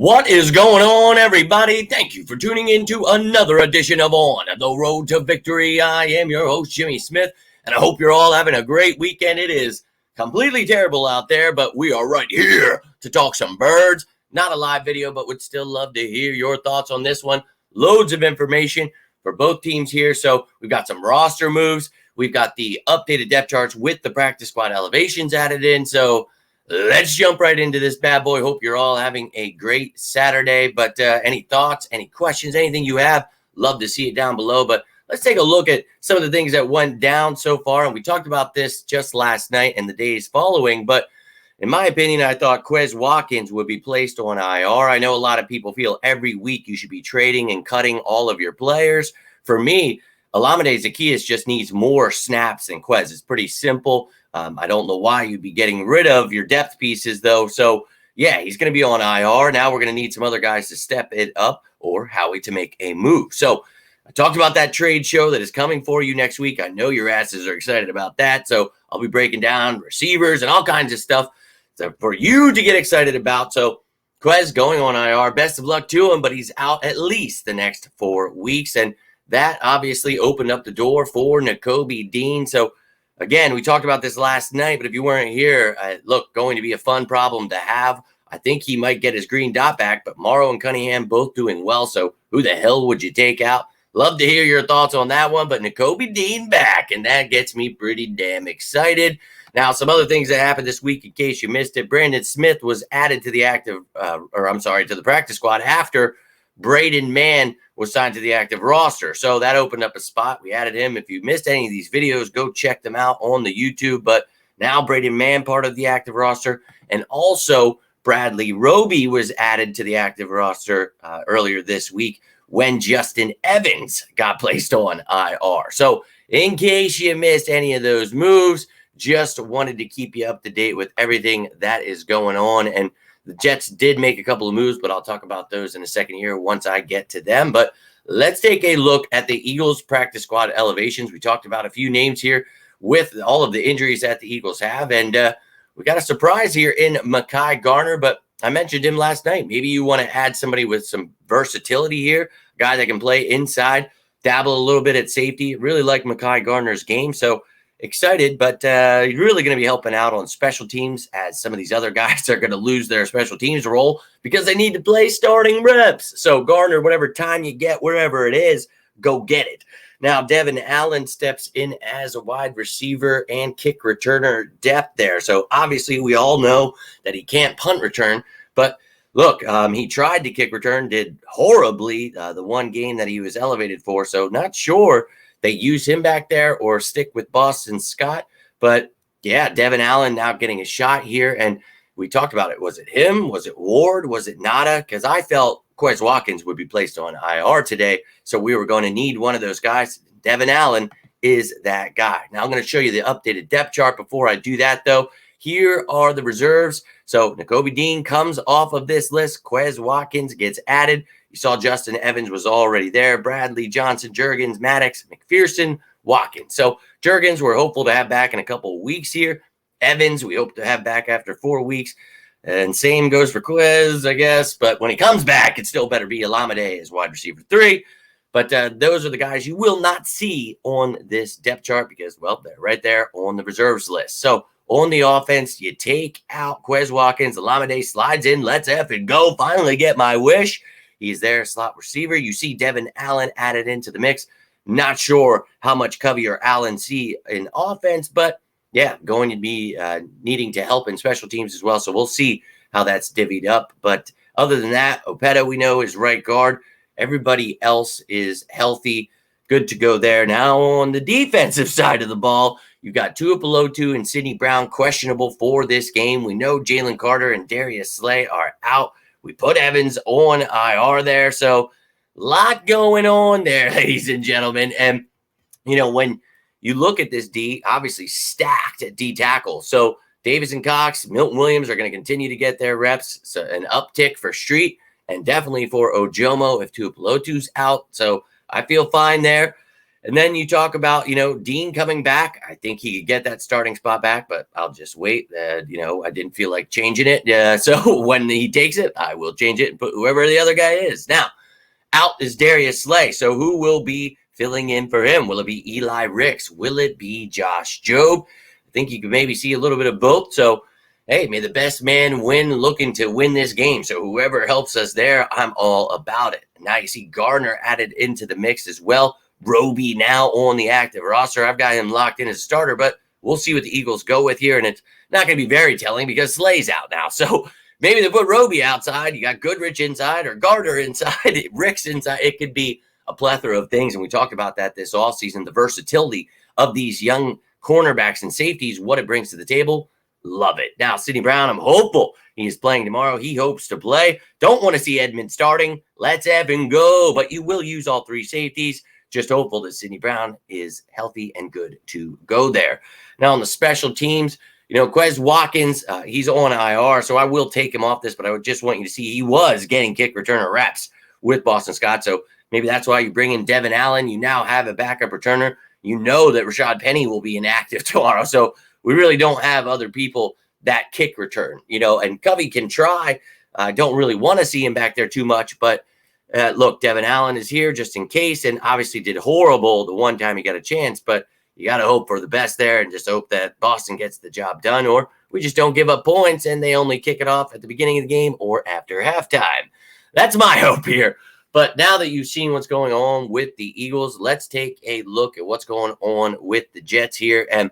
What is going on, everybody? Thank you for tuning in to another edition of On the Road to Victory. I am your host, Jimmy Smith, and I hope you're all having a great weekend. It is completely terrible out there, but we are right here to talk some birds. Not a live video, but would still love to hear your thoughts on this one. Loads of information for both teams here. So we've got some roster moves. We've got the updated depth charts with the practice squad elevations added in. So let's jump right into this bad boy. Hope you're all having a great Saturday. But any thoughts, any questions, anything you have, love to see it down below. But let's take a look at some of the things that went down so far. And we talked about this just last night and the days following. But in my opinion, I thought Quez Watkins would be placed on IR. I know a lot of people feel every week you should be trading and cutting all of your players. For me, Olamide Zaccheaus just needs more snaps than Quez. It's pretty simple. I don't know why you'd be getting rid of your depth pieces, though. So, yeah, he's going to be on IR. Now we're going to need some other guys to step it up or Howie to make a move. So I talked about that trade show that is coming for you next week. I know your asses are excited about that. So I'll be breaking down receivers and all kinds of stuff for you to get excited about. So Quez going on IR. Best of luck to him, but he's out at least the next 4 weeks. And that obviously opened up the door for Nakobe Dean. So again, we talked about this last night, but if you weren't here, look, going to be a fun problem to have. I think he might get his green dot back, but Morrow and Cunningham both doing well. So who the hell would you take out? Love to hear your thoughts on that one, but Nakobe Dean back, and that gets me pretty damn excited. Now, some other things that happened this week, in case you missed it. Brandon Smith was added to the to the practice squad after Braden Mann was signed to the active roster. So that opened up a spot. We added him. If you missed any of these videos, go check them out on the YouTube. But now Braden Mann part of the active roster. And also Bradley Roby was added to the active roster earlier this week when Justin Evans got placed on IR. So in case you missed any of those moves, just wanted to keep you up to date with everything that is going on. And the Jets did make a couple of moves, but I'll talk about those in a second here once I get to them. But let's take a look at the Eagles practice squad elevations. We talked about a few names here with all of the injuries that the Eagles have. And we got a surprise here in Mekhi Garner, but I mentioned him last night. Maybe you want to add somebody with some versatility here, a guy that can play inside, dabble a little bit at safety. Really like Mekhi Garner's game. So excited, but you're really going to be helping out on special teams, as some of these other guys are going to lose their special teams role because they need to play starting reps. So Garner, whatever time you get, wherever it is, go get it. Now, Devon Allen steps in as a wide receiver and kick returner depth there. So obviously we all know that he can't punt return, but look, he tried to kick return, did horribly the one game that he was elevated for. So not sure they use him back there or stick with Boston Scott. But yeah, Devon Allen now getting a shot here. And we talked about it. Was it him? Was it Ward? Was it Nada? Because I felt Quez Watkins would be placed on IR today. So we were going to need one of those guys. Devon Allen is that guy. Now I'm going to show you the updated depth chart. Before I do that, though, here are the reserves. So Nakobe Dean comes off of this list. Quez Watkins gets added. You saw Justin Evans was already there. Bradley, Johnson, Juergens, Maddox, McPherson, Watkins. So Juergens, we're hopeful to have back in a couple of weeks here. Evans, we hope to have back after 4 weeks. And same goes for Quez, I guess. But when he comes back, it still better be Olamide as wide receiver 3. But those are the guys you will not see on this depth chart because, well, they're right there on the reserves list. So on the offense, you take out Quez Watkins. Olamide slides in. Let's effing go. Finally get my wish. He's there, slot receiver. You see Devon Allen added into the mix. Not sure how much Covey or Allen see in offense, but yeah, going to be needing to help in special teams as well. So we'll see how that's divvied up. But other than that, Opeta, we know, is right guard. Everybody else is healthy. Good to go there. Now on the defensive side of the ball, you've got Tua Pelotu and Sidney Brown questionable for this game. We know Jalen Carter and Darius Slay are out. We put Evans on IR there. So a lot going on there, ladies and gentlemen. And, you know, when you look at this D, obviously stacked at D tackle. So Davis and Cox, Milton Williams are going to continue to get their reps. So an uptick for Street and definitely for Ojomo if Tua Pelotu's out. So I feel fine there. And then you talk about, Dean coming back. I think he could get that starting spot back, but I'll just wait. I didn't feel like changing it. So when he takes it, I will change it and put whoever the other guy is. Now, out is Darius Slay. So who will be filling in for him? Will it be Eli Ricks? Will it be Josh Jobe? I think you could maybe see a little bit of both. So, hey, may the best man win, looking to win this game. So whoever helps us there, I'm all about it. Now you see Gardner added into the mix as well. Roby now on the active roster. I've got him locked in as a starter, but we'll see what the Eagles go with here. And it's not going to be very telling because Slay's out now. So maybe they put Roby outside. You got Goodrich inside or Gardner inside, Ricks inside. It could be a plethora of things. And we talked about that this offseason, the versatility of these young cornerbacks and safeties, what it brings to the table. Love it. Now, Sidney Brown, I'm hopeful he is playing tomorrow. He hopes to play. Don't want to see Edmund starting. Let's have him go. But you will use all three safeties. Just hopeful that Sidney Brown is healthy and good to go there. Now, on the special teams, Quez Watkins, he's on IR, so I will take him off this, but I would just want you to see he was getting kick returner reps with Boston Scott. So maybe that's why you bring in Devon Allen. You now have a backup returner. You know that Rashad Penny will be inactive tomorrow. So we really don't have other people that kick return, and Covey can try. I don't really want to see him back there too much, but look, Devon Allen is here just in case, and obviously did horrible the one time he got a chance, but you got to hope for the best there and just hope that Boston gets the job done, or we just don't give up points and they only kick it off at the beginning of the game or after halftime. That's my hope here. But now that you've seen what's going on with the Eagles, let's take a look at what's going on with the Jets here. And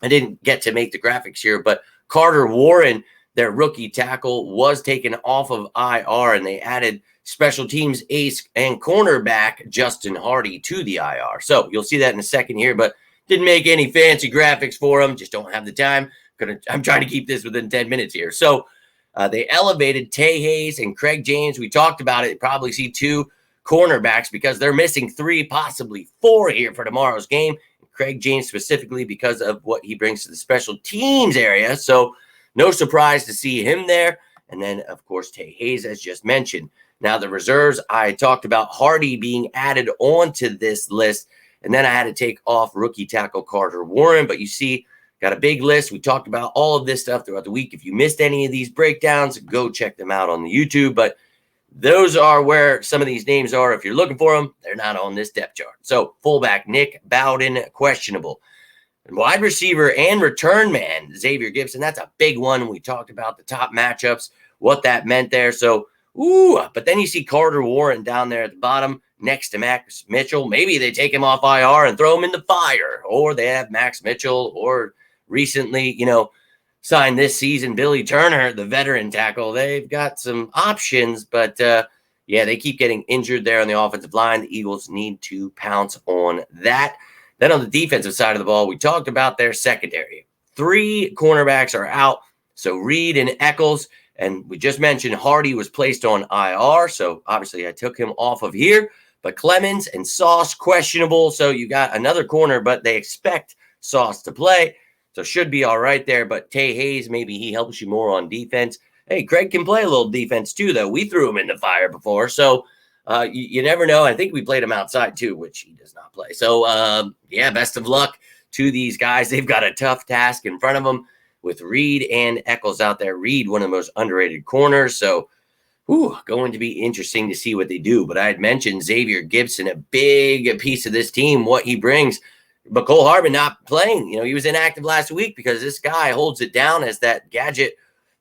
I didn't get to make the graphics here, but Carter Warren, their rookie tackle, was taken off of IR, and they added special teams ace and cornerback Justin Hardy to the IR. So you'll see that in a second here, but didn't make any fancy graphics for them. Just don't have the time. I'm trying to keep this within 10 minutes here. So they elevated Tay Hayes and Craig James. We talked about it. Probably see two cornerbacks because they're missing 3, possibly 4 here for tomorrow's game. Craig James specifically because of what he brings to the special teams area. So no surprise to see him there. And then, of course, Tay Hayes, as just mentioned. Now, the reserves, I talked about Hardy being added onto this list. And then I had to take off rookie tackle Carter Warren. But you see, got a big list. We talked about all of this stuff throughout the week. If you missed any of these breakdowns, go check them out on the YouTube. But those are where some of these names are. If you're looking for them, they're not on this depth chart. So fullback Nick Bowden, questionable. And wide receiver and return man Xavier Gibson, that's a big one. We talked about the top matchups, what that meant there. So, but then you see Carter Warren down there at the bottom next to Max Mitchell. Maybe they take him off IR and throw him in the fire, or they have Max Mitchell, or recently, signed this season Billy Turner, the veteran tackle. They've got some options, but they keep getting injured there on the offensive line. The Eagles need to pounce on that. Then on the defensive side of the ball, we talked about their secondary. 3 cornerbacks are out, so Reed and Eccles, and we just mentioned Hardy was placed on IR, so obviously I took him off of here. But Clemens and Sauce questionable, so you got another corner, but they expect Sauce to play. So should be all right there. But Tay Hayes, maybe he helps you more on defense. Hey, Craig can play a little defense too, though. We threw him in the fire before. So you never know. I think we played him outside too, which he does not play. So, best of luck to these guys. They've got a tough task in front of them with Reed and Eccles out there. Reed, one of the most underrated corners. So, going to be interesting to see what they do. But I had mentioned Xavier Gibson, a big piece of this team, what he brings. But Cole Harbin not playing. He was inactive last week because this guy holds it down as that gadget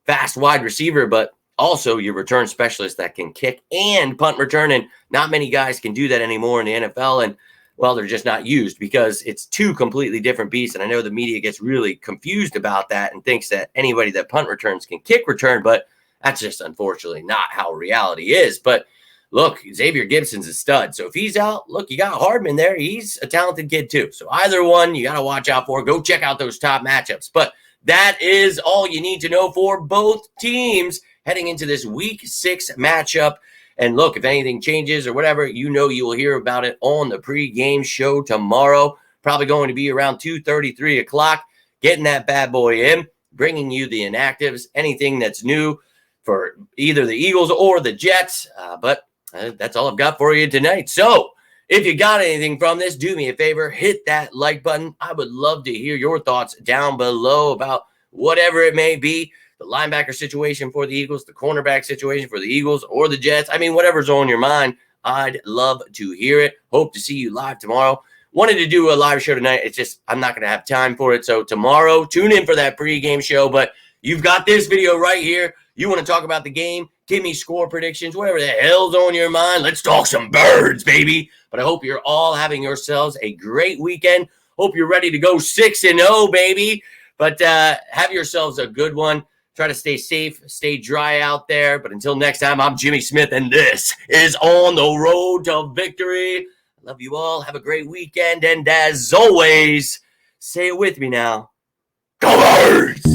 fast wide receiver, but also your return specialist that can kick and punt return. And not many guys can do that anymore in the NFL. And, well, they're just not used because it's 2 completely different beasts. And I know the media gets really confused about that and thinks that anybody that punt returns can kick return, but that's just unfortunately not how reality is. But look, Xavier Gibson's a stud. So if he's out, look, you got Hardman there. He's a talented kid too. So either one you got to watch out for. Go check out those top matchups. But that is all you need to know for both teams heading into this week 6 matchup. And look, if anything changes or whatever, you will hear about it on the pregame show tomorrow. Probably going to be around 2:30, 3 o'clock. Getting that bad boy in, bringing you the inactives, anything that's new for either the Eagles or the Jets. But that's all I've got for you tonight. So If you got anything from this, do me a favor, hit that like button. I would love to hear your thoughts down below about whatever it may be. The linebacker situation for the Eagles, the cornerback situation for the Eagles or the Jets. I mean, whatever's on your mind, I'd love to hear it. Hope to see you live tomorrow. Wanted to do a live show tonight. It's just I'm not going to have time for it. So tomorrow, tune in for that pregame show. But you've got this video right here. You want to talk about the game? Give me score predictions, whatever the hell's on your mind. Let's talk some birds, baby. But I hope you're all having yourselves a great weekend. Hope you're ready to go 6-0, baby. But have yourselves a good one. Try to stay safe, stay dry out there. But until next time, I'm Jimmy Smith, and this is On the Road to Victory. I love you all. Have a great weekend. And as always, say it with me now. Go Birds!